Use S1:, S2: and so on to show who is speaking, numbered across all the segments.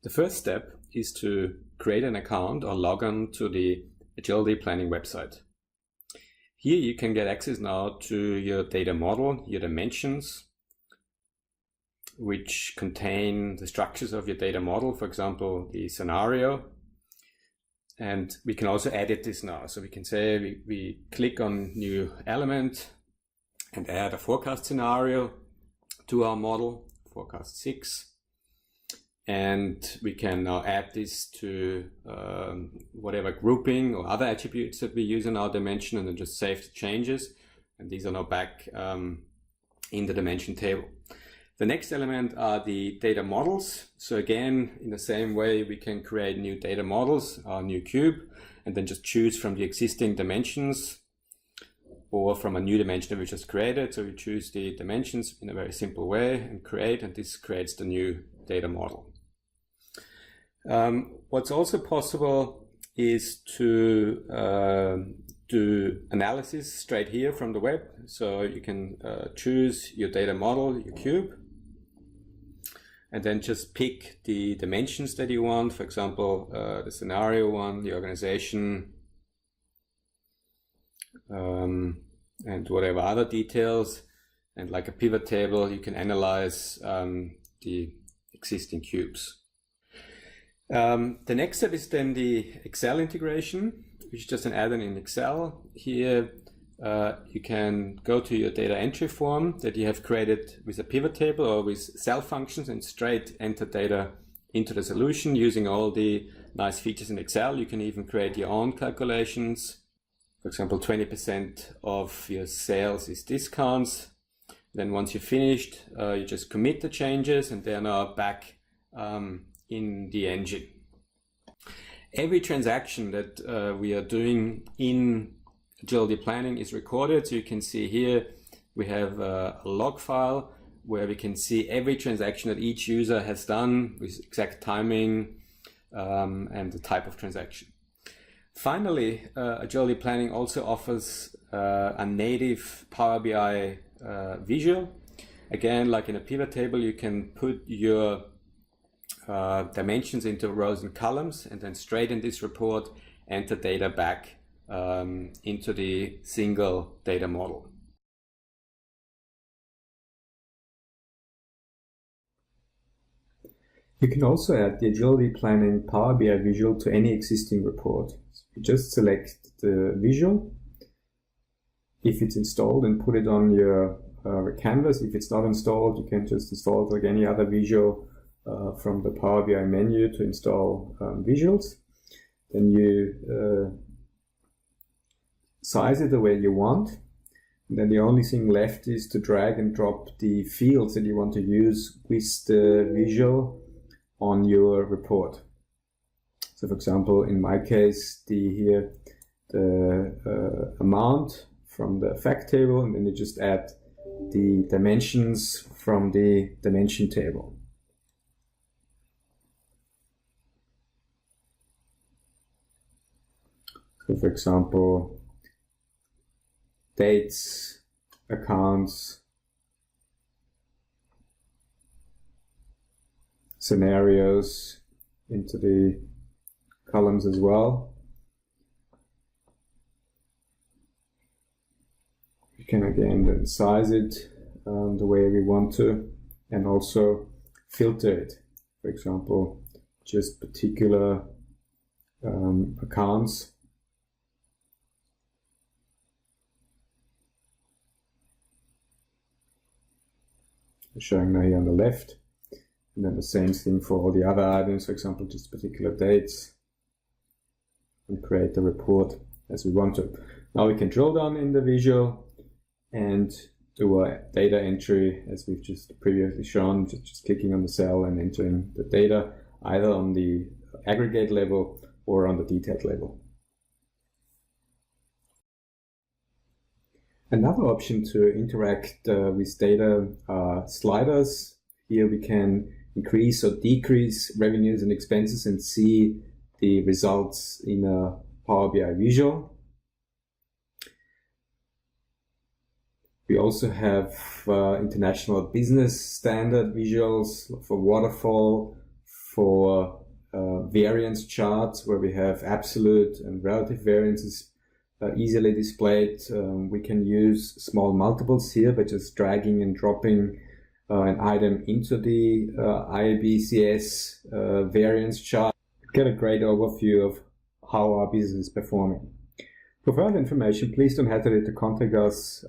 S1: The first step is to create an account or log on to the Agility Planning website. Here you can get access now to your data model, your dimensions, which contain the structures of your data model, for example, the scenario. And we can also edit this now. So we can say we click on new element and add a forecast scenario to our model, forecast 6. And we can now add this to whatever grouping or other attributes that we use in our dimension, and then just save the changes. And these are now back in the dimension table. The next element are the data models. So again, in the same way, we can create new data models, our new cube, and then just choose from the existing dimensions or from a new dimension that we just created. So we choose the dimensions in a very simple way and create, and this creates the new data model. What's also possible is to do analysis straight here from the web. So you can choose your data model, your cube, and then just pick the dimensions that you want. For example, the scenario one, the organization, and whatever other details. And like a pivot table, you can analyze the existing cubes. The next step is then the Excel integration, which is just an add-on in Excel. Here you can go to your data entry form that you have created with a pivot table or with cell functions and straight enter data into the solution using all the nice features in Excel. You can even create your own calculations. For example, 20% of your sales is discounts. Then once you're finished, you just commit the changes and they're now back in the engine. Every transaction that we are doing in Agility Planning is recorded. So you can see here we have a log file where we can see every transaction that each user has done with exact timing and the type of transaction. Finally, Agility Planning also offers a native Power BI visual. Again, like in a pivot table, you can put your dimensions into rows and columns, and then straight in this report enter data back into the single data model. You can also add the Agility Planning Power BI visual to any existing report. So you just select the visual, if it's installed, and put it on your canvas. If it's not installed, you can just install it like any other visual from the Power BI menu to install visuals. Then you size it the way you want. And then the only thing left is to drag and drop the fields that you want to use with the visual on your report. So for example, in my case, the amount from the fact table, and then you just add the dimensions from the dimension table. So for example, dates, accounts, scenarios into the columns as well. We can again then size it the way we want to, and also filter it. For example, just particular accounts. Showing now here on the left, and then the same thing for all the other items, for example, just particular dates, and create the report as we want to. Now we can drill down in the visual and do a data entry as we've just previously shown, just clicking on the cell and entering the data either on the aggregate level or on the detailed level. Another option to interact with data are sliders. Here we can increase or decrease revenues and expenses and see the results in a Power BI visual. We also have international business standard visuals for waterfall, for variance charts where we have absolute and relative variances easily displayed. We can use small multiples here by just dragging and dropping an item into the IBCS variance chart. Get a great overview of how our business is performing. For further information, please don't hesitate to contact us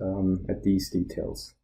S1: at these details.